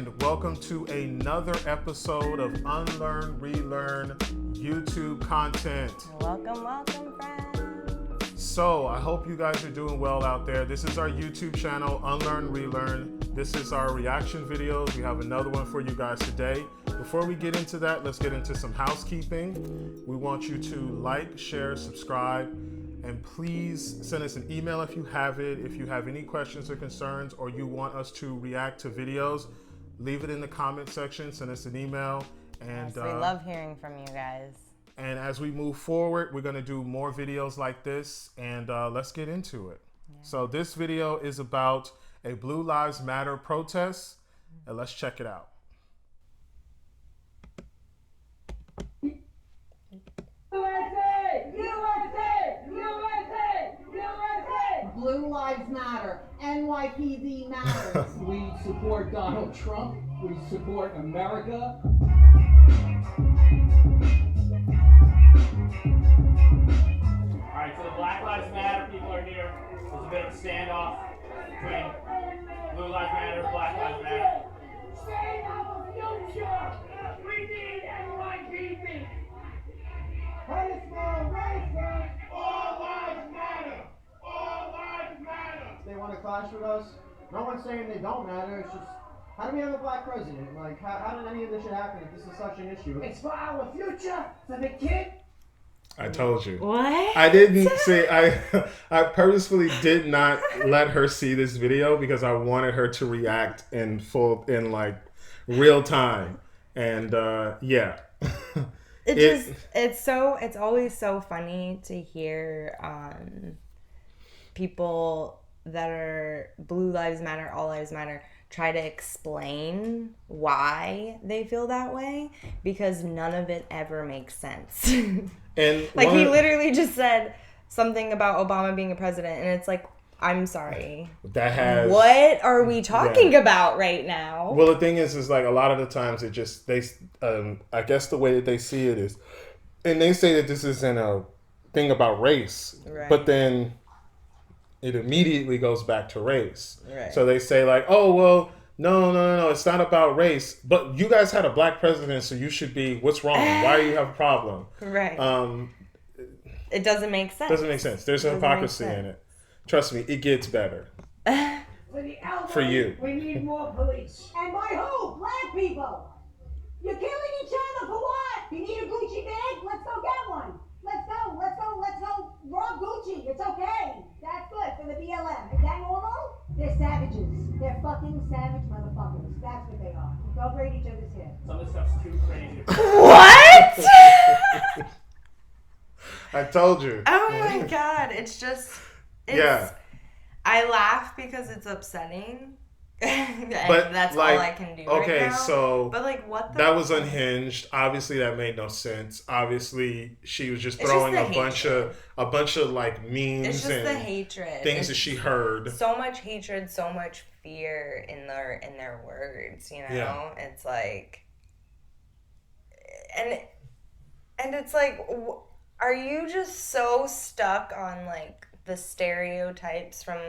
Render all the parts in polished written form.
and welcome to another episode of Unlearn, Relearn YouTube content. Welcome, friends. So, I hope you guys are doing well out there. This is our YouTube channel, Unlearn, Relearn. This is our reaction videos. We have another one for you guys today. Before we get into that, let's get into some housekeeping. We want you to like, share, subscribe, and please send us an email if you have it. If you have any questions or concerns, or you want us to react to videos, leave it in the comment section. Send us an email. And yes, we love hearing from you guys. And as we move forward, we're going to do more videos like this, and let's get into it. Yeah. So this video is about a Blue Lives Matter protest, and let's check it out. Blue Lives Matter. NYPD matters. We support Donald Trump. We support America. Alright, so the Black Lives Matter people are here. There's a bit of a standoff between Blue Lives Matter and Black Lives Matter. Save our future! We need NYPD! Punishment, racism. All lives matter! All lives matter! They want to clash with us. No one's saying they don't matter. It's just, how do we have a black president? Like, how did any of this shit happen if this is such an issue? It's for our future, for the kid. I told you. What? I didn't say, I purposefully did not let her see this video because I wanted her to react in real time. And yeah. It's always so funny to hear people that are Blue Lives Matter, All Lives Matter try to explain why they feel that way, because none of it ever makes sense. And like, he literally just said something about Obama being a president, and it's like, I'm sorry. What are we talking about right now? Well, the thing is like a lot of the times it just, I guess the way that they see it is, and they say that this isn't a thing about race, right. But then it immediately goes back to race. Right. So they say like, oh, well, no, it's not about race, but you guys had a black president, so you should be, what's wrong? Why do you have a problem? Right. It doesn't make sense. Doesn't make sense. There's hypocrisy in it. Trust me, it gets better. For the elderly, for you. We need more police. And by who? Black people. You're killing each other for what? You need a Gucci bag? Let's go get one. Let's go rob Gucci. It's okay. That's good for the BLM. Is that normal? They're savages. They're fucking savage motherfuckers. That's what they are. Go braid each other's hair. Some of this stuff's too crazy. What? I told you. Oh my God. It's yeah. I laugh because it's upsetting. And but that's like, all I can do okay, right now. So but like, what the that was unhinged. Obviously that made no sense. Obviously she was just throwing a bunch of like memes. It's just and the hatred. Things that she heard. So much hatred, so much fear in their words, you know? Yeah. It's like, and it's like, are you just so stuck on like the stereotypes from,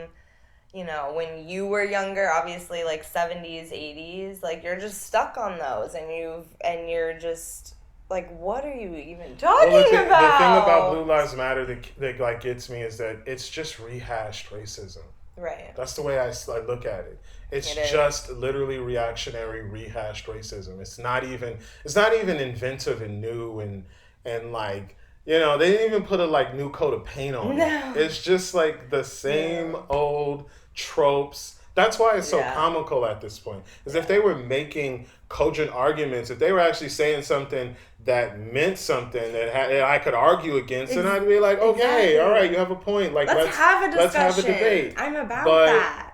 you know, when you were younger, obviously like 70s, 80s, like you're just stuck on those, and you're just like, what are you even talking about? The thing about Blue Lives Matter that like gets me is that it's just rehashed racism. Right. That's the way I look at it. It's just literally reactionary rehashed racism. It's not even inventive and new and like, you know, they didn't even put a like new coat of paint on it. It's just like the same old tropes. That's why it's so comical at this point. Is if they were making cogent arguments, if they were actually saying something that meant something that I could argue against, and I'd be like, okay, all right, you have a point. Like let's have a discussion. Let's have a debate. I'm about that.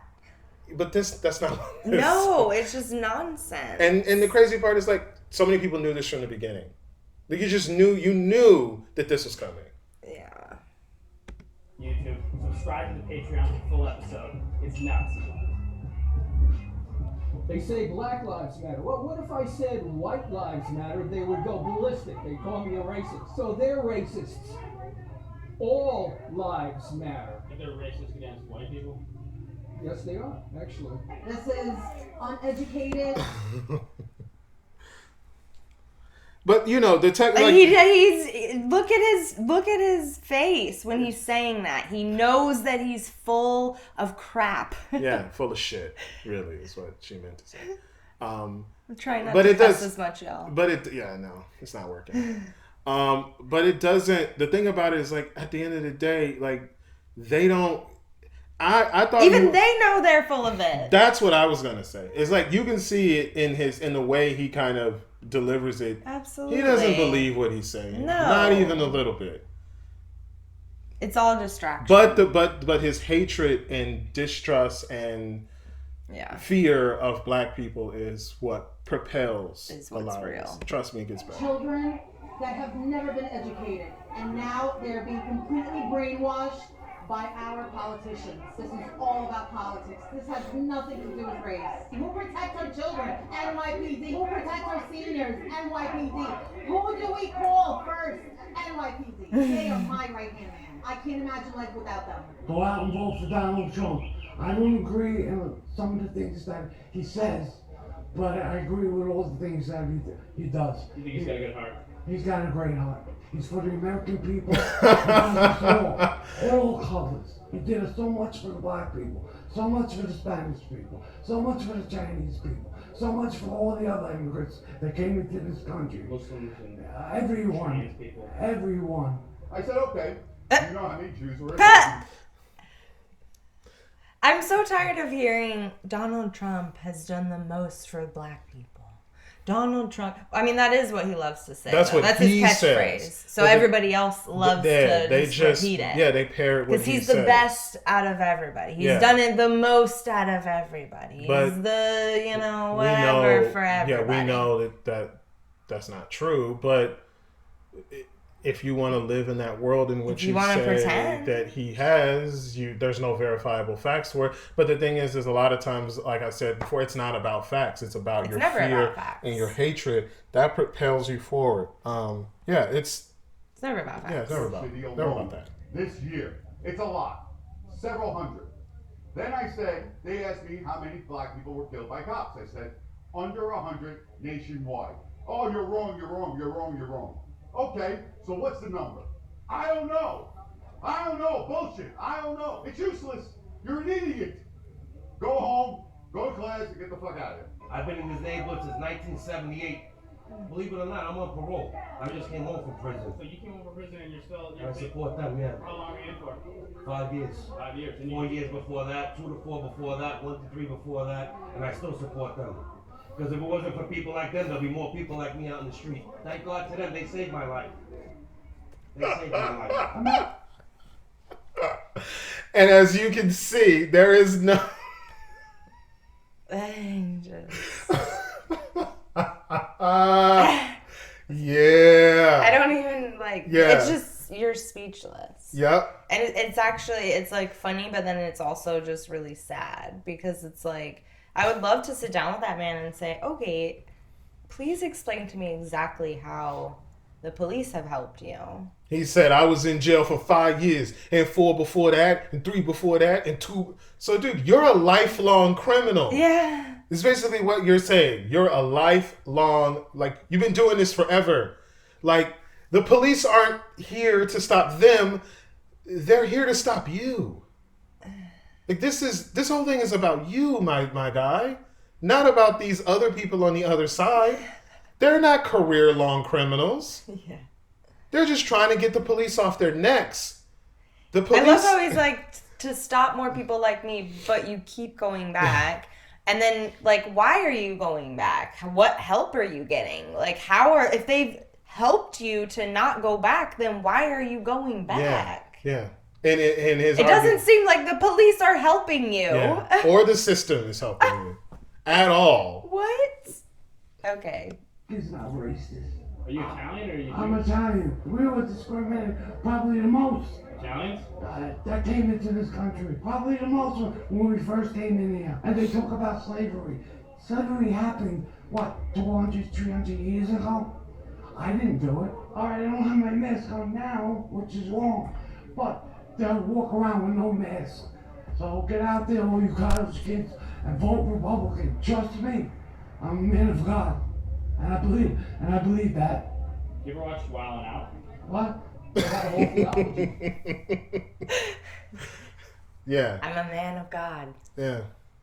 But that's not what it is. No, it's just nonsense. And the crazy part is like so many people knew this from the beginning. Like you knew that this was coming. Yeah. YouTube, subscribe to the Patreon for the full episode. It's nuts. They say Black Lives Matter. Well, what if I said White Lives Matter? They would go ballistic. They call me a racist. So they're racists. All lives matter. If they're racist against white people? Yes, they are, actually. This is uneducated. But you know the tech. Like, he's look at his face when he's saying that. He knows that he's full of crap. yeah, full of shit. Really, is what she meant to say. I'm trying not but to it cuss does as much, y'all. But it, yeah, no, it's not working. But it doesn't. The thing about it is, like, at the end of the day, like, they don't. I thought Even they know they're full of it. That's what I was gonna say. It's like you can see it in the way he kind of delivers it. Absolutely. He doesn't believe what he's saying. No. Not even a little bit. It's all distraction. But his hatred and distrust and fear of black people is what propels is what's a lot real. of this. Trust me, it gets better. Children that have never been educated, and now they're being completely brainwashed by our politicians. This is all about politics. This has nothing to do with race. Who protects our children? NYPD. Who protects our seniors? NYPD. Who do we call first? NYPD. They are my right-hand man. I can't imagine life without them. Go out and vote for Donald Trump. I don't agree with some of the things that he says, but I agree with all the things that he does. You think he's got a good heart? He's got a great heart. He's for the American people. all colors. He did so much for the black people, so much for the Spanish people, so much for the Chinese people, so much for all the other immigrants that came into this country. Muslims and Everyone. Chinese people. Everyone. I said, okay. You know how many Jews were in I'm so tired of hearing Donald Trump has done the most for black people. Donald Trump. I mean, that is what he loves to say. That's though. what That's he his says. catchphrase. So But everybody else loves to repeat it. Yeah, they pair it with because he's the best out of everybody. He's done it the most out of everybody. But he's the whatever for everybody. Yeah, we know that's not true. But if you want to live in that world in which you say pretend that he has, there's no verifiable facts for it. But the thing is a lot of times, like I said before, it's not about facts. It's about your fear and your hatred that propels you forward. It's never about facts. Yeah, it's never about that. This year, it's a lot, several hundred. Then I said, they asked me how many black people were killed by cops. I said, under 100 nationwide. Oh, you're wrong, you're wrong, you're wrong, you're wrong. Okay, so what's the number? I don't know. Bullshit. I don't know. It's useless. You're an idiot. Go home, go to class, and get the fuck out of here. I've been in this neighborhood since 1978. Believe it or not, I'm on parole. I just came home from prison. So you came home from prison and you're still... I support them, yeah. How long are you in for? 5 years. 5 years. 4 years before that, 2 to 4 before that, 1 to 3 before that, and I still support them. Because if it wasn't for people like them, there'll be more people like me out in the street. Thank God to them, they saved my life. They saved my life. And as you can see, there is no... Yeah. I don't even it's just, you're speechless. Yep. And it's actually, it's like funny, but then it's also just really sad because it's like, I would love to sit down with that man and say, okay, please explain to me exactly how the police have helped you. He said, I was in jail for 5 years and 4 before that and 3 before that and 2. So, dude, you're a lifelong criminal. Yeah. It's basically what you're saying. You're a lifelong, you've been doing this forever. The police aren't here to stop them. They're here to stop you. This whole thing is about you, my guy. Not about these other people on the other side. They're not career-long criminals. Yeah. They're just trying to get the police off their necks. The police... I love how he's like, to stop more people like me, but you keep going back. And then, why are you going back? What help are you getting? If they've helped you to not go back, then why are you going back? Yeah. And his it doesn't seem like the police are helping you. Yeah. Or the system is helping you. At all. What? Okay. He's not racist. Are you Italian or are you Jewish? I'm Italian. We were discriminated probably the most. Italians? That came into this country. Probably the most when we first came in here. And they talk about slavery. Slavery happened, 200, 300 years ago? I didn't do it. Alright, I don't have my mask on now, which is wrong. But they'll walk around with no mask. So get out there, all you college kids, and vote Republican. Trust me, I'm a man of God, and I believe that. You ever watched Wild 'N Out? What? They got a whole theology. Yeah. I'm a man of God. Yeah.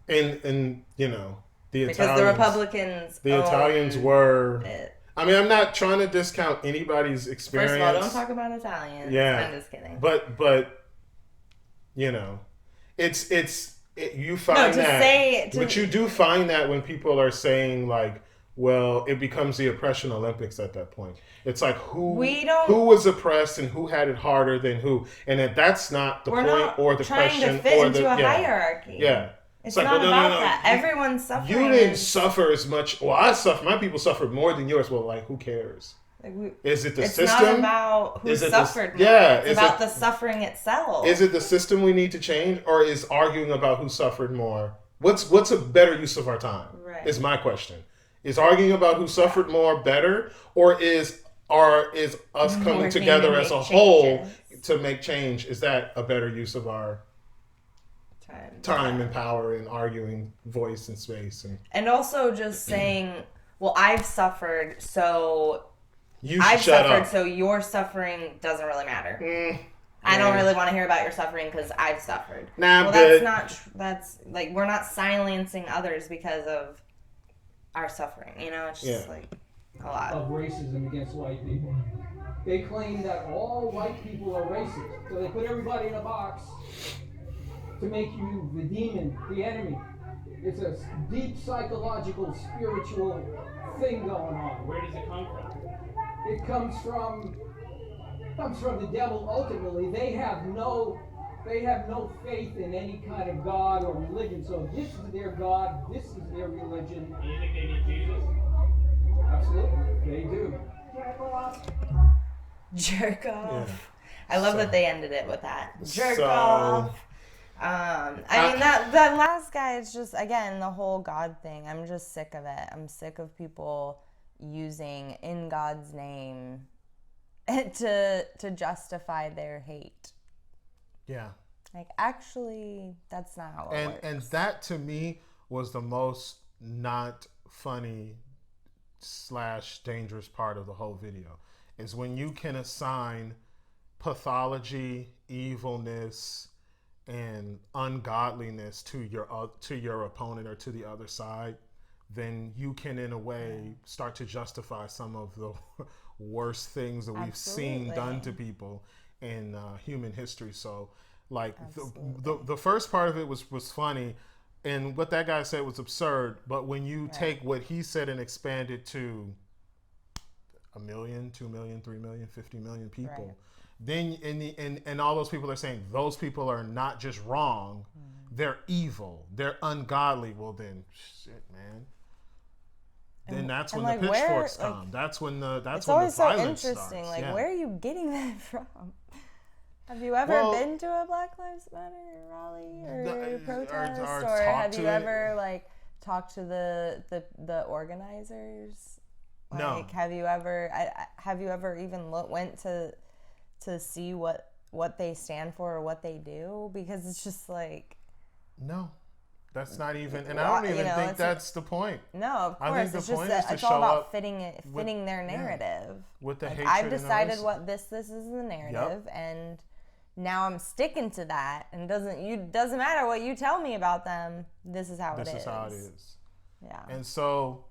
And you know, the Because Italians, the Republicans. the Italians were. It. I mean, I'm not trying to discount anybody's experience. First of all, don't talk about Italians. Yeah. I'm just kidding. But you know, you find but you do find that when people are saying like, well, it becomes the oppression Olympics at that point. It's like who was oppressed and who had it harder than who, and that's not the point or the question trying to fit or into the a hierarchy. Yeah. It's like, not well, about no. that. Everyone's suffering. You didn't suffer as much. Well, I suffered. My people suffered more than yours. Well, like, who cares? Is it the system? It's not about who suffered. It's about the suffering itself. Is it the system we need to change, or is arguing about who suffered more? What's a better use of our time? Right. Is my question. Is arguing about who suffered more better, or is us coming together as a whole to make change? Is that a better use of our time and power and arguing voice and space and also just saying, well, I've suffered, so I've suffered, so your suffering doesn't really matter. I don't really want to hear about your suffering because I've suffered. Nah, well, that's like, we're not silencing others because of our suffering. You know, it's just like a lot of racism against white people. They claim that all white people are racist, so they put everybody in a box to make you the demon, the enemy. It's a deep psychological, spiritual thing going on. Where does it come from? It comes from the devil. Ultimately, they have no faith in any kind of God or religion. So this is their God, this is their religion. Do you think they need Jesus? Absolutely, they do. Jerk off. Yeah. I love that they ended it with that. Jerk off. I mean, that last guy, it's just, again, the whole God thing. I'm just sick of it. I'm sick of people using in God's name to justify their hate. Yeah. Like, actually, that's not how it works. And that, to me, was the most not funny / dangerous part of the whole video, is when you can assign pathology, evilness, and ungodliness to your opponent or to the other side, then you can, in a way, start to justify some of the worst things that we've seen done to people in human history. So, like, the first part of it was funny, and what that guy said was absurd. But when you take what he said and expand it to 1 million, 2 million, 3 million, 50 million people. Right. Then and all those people are saying those people are not just wrong, they're evil, they're ungodly. Well, then, shit, man. Then that's when the pitchforks come. That's when the violence starts. It's always so interesting. Like, where are you getting that from? Have you ever been to a Black Lives Matter rally or protest, or have you ever talked to the organizers? Like, no. Have you ever even went to see what they stand for or what they do? Because it's just like, no, that's not even, and I don't even think that's the point. No, of course, it's just it's all about fitting their narrative. With the hatred, I've decided what this is the narrative, and now I'm sticking to that. And doesn't matter what you tell me about them. This is how it is. This is how it is. Yeah. And so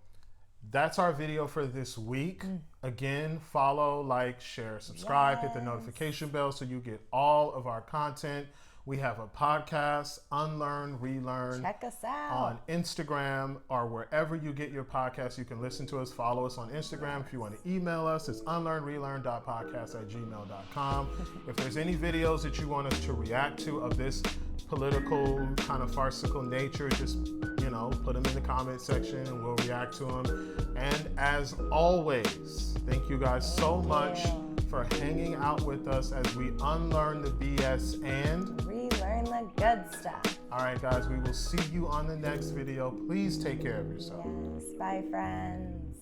that's our video for this week. Again, follow, like, share, subscribe, hit the notification bell so you get all of our content. We have a podcast, Unlearn, Relearn. Check us out on Instagram or wherever you get your podcasts. You can listen to us. Follow us on Instagram. If you want to email us, it's unlearnrelearn.podcast@gmail.com. If there's any videos that you want us to react to of this political kind of farcical nature, just put them in the comment section and we'll react to them. And as always, thank you guys so much for hanging out with us as we unlearn the BS and relearn the good stuff. All right, guys, we will see you on the next video. Please take care of yourself. Yes, bye, friends.